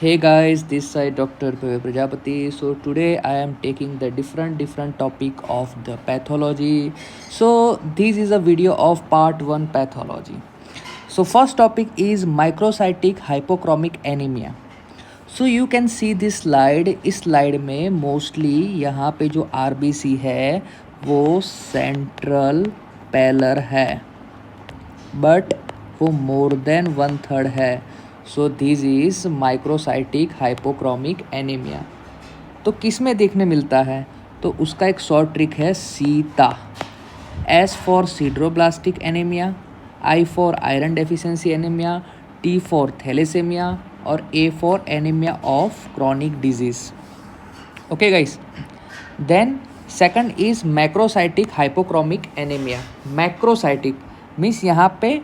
Hey guys, this side Dr. Prajapati. So today I am taking the different topic of the pathology. So this is a video of part 1 pathology. So first topic is microcytic hypochromic anemia. So you can see this slide. इस slide में mostly यहाँ पे जो RBC है वो central पेलर है, but वो more than 1/3 है. So this is microcytic hypochromic anaemia. तो किस में देखने मिलता है? तो उसका एक शॉर्ट ट्रिक है Sita. S for sideroblastic anaemia, I for iron deficiency anaemia, T for thalassaemia और A for anaemia of chronic disease. Okay guys, then second is macrocytic hypochromic anaemia. Macrocytic means यहाँ पे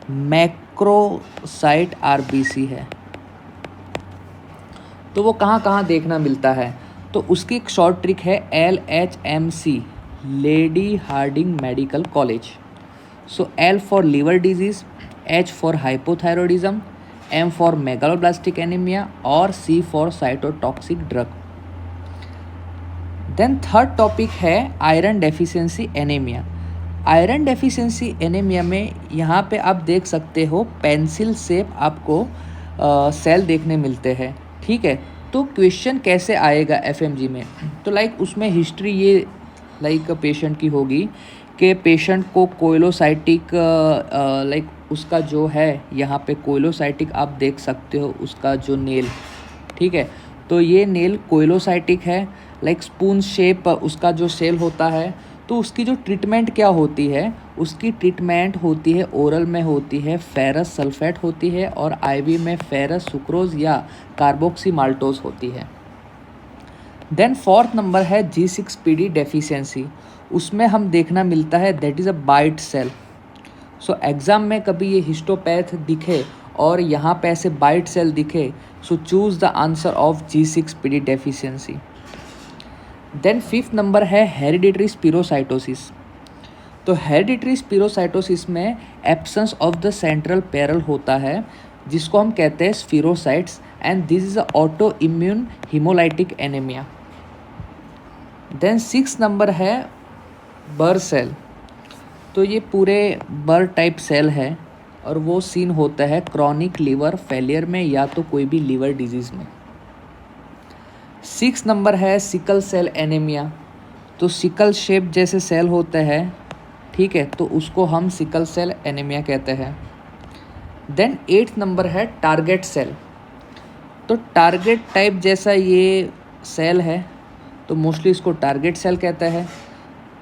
मैक्रोसाइट आरबीसी है. तो वो कहाँ कहाँ देखना मिलता है? तो उसकी एक शॉर्ट ट्रिक है LHMC, lady Harding medical college. So L for liver disease, H for hypothyroidism, M for megaloblastic anaemia और C for cytotoxic drug. Then third topic है iron deficiency anaemia. Iron deficiency anaemia में यहाँ पे आप देख सकते हो पेंसिल शेप आपको सेल देखने मिलते हैं. ठीक है, तो क्वेश्चन कैसे आएगा FMG में? तो लाइक उसमें हिस्ट्री ये लाइक पेशेंट की होगी कि पेशेंट को कोइलोसाइटिक लाइक उसका जो है यहाँ पे कोइलोसाइटिक आप देख सकते हो उसका जो नेल. ठीक है, तो ये नेल कोइलोसाइटिक है. लाइक स्पून शेप उसका जो सेल होता है. तो उसकी जो ट्रीटमेंट क्या होती है? उसकी ट्रीटमेंट होती है ओरल में होती है फेरस सल्फेट होती है और IV में फेरस सुक्रोज या कार्बोक्सी माल्टोज होती है. देन फोर्थ नंबर है G6PD डेफिशिएंसी. उसमें हम देखना मिलता है that is a bite cell. So exam में कभी ये हिस्टोपैथ दिखे और यहाँ पे ऐसे बाइट सेल दिखे, so choose the answer of G6PD deficiency. Then fifth number है हेरिडिटरी स्पिरोसाइटोसिस. तो हेरिडिटरी स्पिरोसाइटोसिस में एब्सेंस ऑफ द सेंट्रल पेरल होता है जिसको हम कहते हैं spherocytes and this is a autoimmune haemolytic anaemia. Then six number है बर सेल. तो ये पूरे बर टाइप सेल है और वो सीन होता है क्रॉनिक लीवर फेलियर में या तो कोई भी लीवर डिजीज़ में. सिक्स नंबर है सिकल सेल एनीमिया. तो सिकल शेप जैसे सेल होते हैं, ठीक है, तो उसको हम सिकल सेल एनीमिया कहते हैं. देन एट्थ नंबर है टारगेट सेल. तो टारगेट टाइप जैसा ये सेल है तो मोस्टली इसको टारगेट सेल कहते हैं.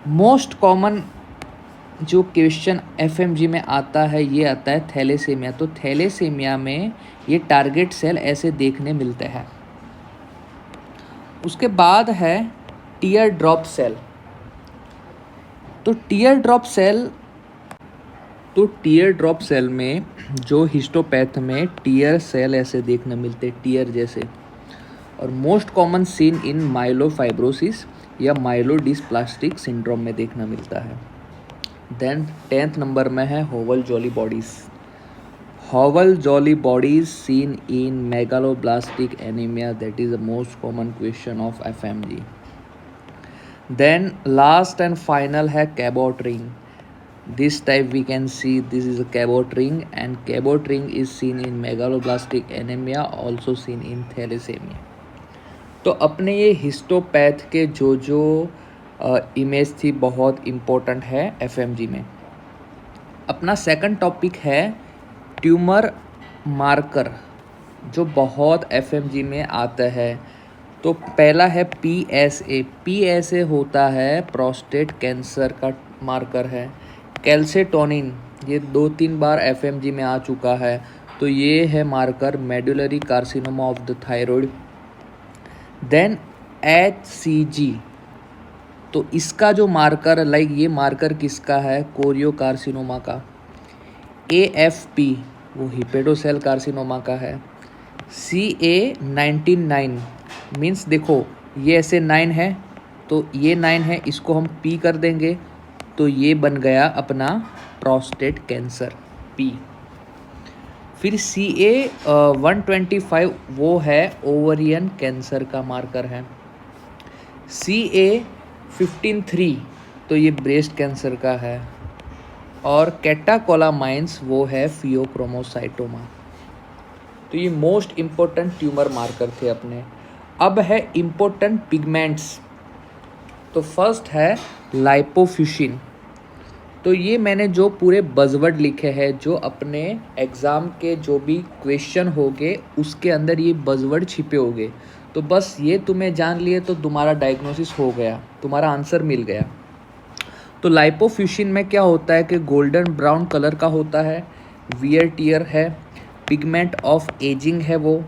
मोस्ट कॉमन जो क्वेश्चन FMG में आता है ये आता है थैलेसेमिया. तो थैलेसेमिया में ये टारगेट सेल ऐसे देखने मिलते हैं. उसके बाद है टीयर ड्रॉप सेल. तो टीयर ड्रॉप सेल में जो हिस्टोपैथ में टीयर सेल ऐसे देखने मिलते हैं, टीयर जैसे. और मोस्ट कॉमन सीन इन माइलोफाइब्रोसिस या माइलोडिस्प्लास्टिक सिंड्रोम में देखना मिलता है. देन 10th नंबर में है Howell Jolly bodies. Howell Jolly bodies seen in megaloblastic anaemia, that is the most common question of FMG. Then last and final है Cabot ring. This type we can see this is a cabot ring and cabot ring is seen in megaloblastic anemia, also seen in thalassemia. तो अपने ये histopath के जो image थी बहुत important है FMG में. अपना सेकंड टॉपिक है ट्यूमर मार्कर जो बहुत FMG में आता है. तो पहला है PSA. PSA होता है प्रोस्टेट कैंसर का मार्कर है. कैल्सेटोनिन ये 2-3 बार FMG में आ चुका है. तो ये है marker medullary carcinoma of the thyroid. Then HCG. तो इसका जो मार्कर लाइक ये मार्कर किसका है? कोरियो कार्सिनोमा का. AFP वो हिपेटोसेल कार्सिनोमा का है. CA19-9 मीन्स देखो ये ऐसे 9 है तो ये 9 है, इसको हम P कर देंगे तो ये बन गया अपना प्रोस्टेट कैंसर P. फिर CA 125 वो है ओवरियन कैंसर का मार्कर है। CA 15-3 तो ये ब्रेस्ट कैंसर का है। और कैटाकोलामाइंस वो है फियोक्रोमोसाइटोमा। तो ये मोस्ट इम्पोर्टेंट ट्यूमर मार्कर थे अपने। अब है इम्पोर्टेंट पिगमेंट्स। तो फर्स्ट है लाइपोफ्यूशिन। तो ये मैंने जो पूरे बज़वर्ड लिखे हैं, जो अपने एग्ज़ाम के जो भी क्वेश्चन होंगे उसके अंदर ये बज़वर्ड छिपे होंगे, तो बस ये तुम्हें जान लिए तो तुम्हारा डायग्नोसिस हो गया, तुम्हारा आंसर मिल गया। तो लाइपोफ्यूशिन में क्या होता है कि गोल्डन ब्राउन कलर का होता है, वियर टियर है, पिगमेंट ऑफ एजिंग है, वो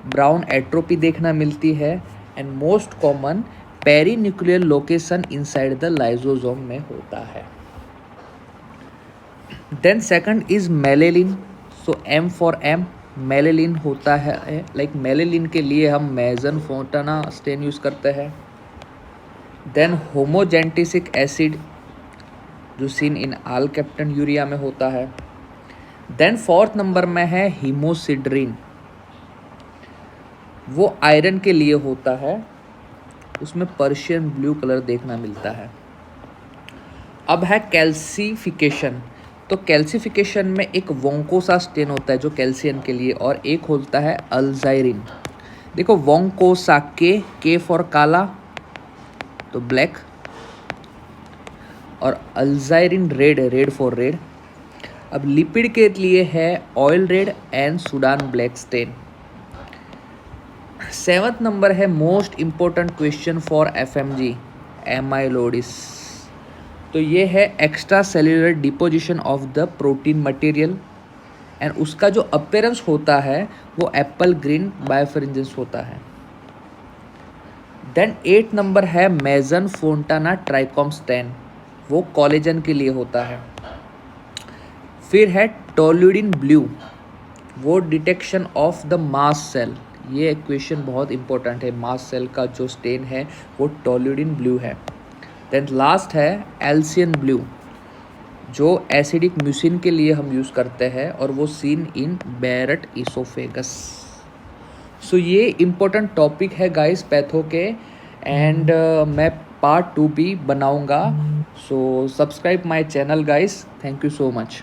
ब्राउन एट्रोपी देखना मिलती है, and most common perinuclear location inside the lysosome में होता है। Then second is melanin. So M for M, melanin होता है। लाइक मेलेलिन के लिए हम मेसन फोंटाना स्टेन यूज़ करते हैं। देन होमोजेंटिसिक एसिड जो seen in all captain urea में होता है। देन फोर्थ नंबर में है हीमोसिड्रिन, वो आयरन के लिए होता है, उसमें पर्शियन ब्लू कलर देखना मिलता है। अब है कैल्सिफिकेशन। तो कैल्सिफिकेशन में एक वोंकोसा स्टेन होता है जो कैल्शियम के लिए, और एक होता है अल्जाइरिन। देखो वोंकोसा के फॉर काला तो ब्लैक, और alizarin red, red for red. अब लिपिड के लिए है oil red and Sudan black stain. Seventh number है most important question for FMG, amyloids. तो ये है extracellular deposition of the protein material, and उसका जो अपीयरेंस होता है वो एप्पल ग्रीन बायोफिरेंजेंस होता है। देन 8 नंबर है मेसन फोंटाना ट्राइकॉम स्टेन, वो कोलेजन के लिए होता है। फिर है टोल्यूडिन ब्लू, वो detection of the mast cell. ये क्वेश्चन बहुत इंपॉर्टेंट है, मास्ट सेल का जो स्टेन है वो टोल्यूडिन ब्लू है। देन लास्ट है एल्सियन ब्लू, जो एसिडिक म्यूसिन के लिए हम यूज़ करते हैं, और वो seen in Barrett oesophagus. So ये इम्पोर्टेंट टॉपिक है गाइस पैथो के, एंड मैं पार्ट 2 भी बनाऊंगा। So subscribe my channel guys, thank you so much.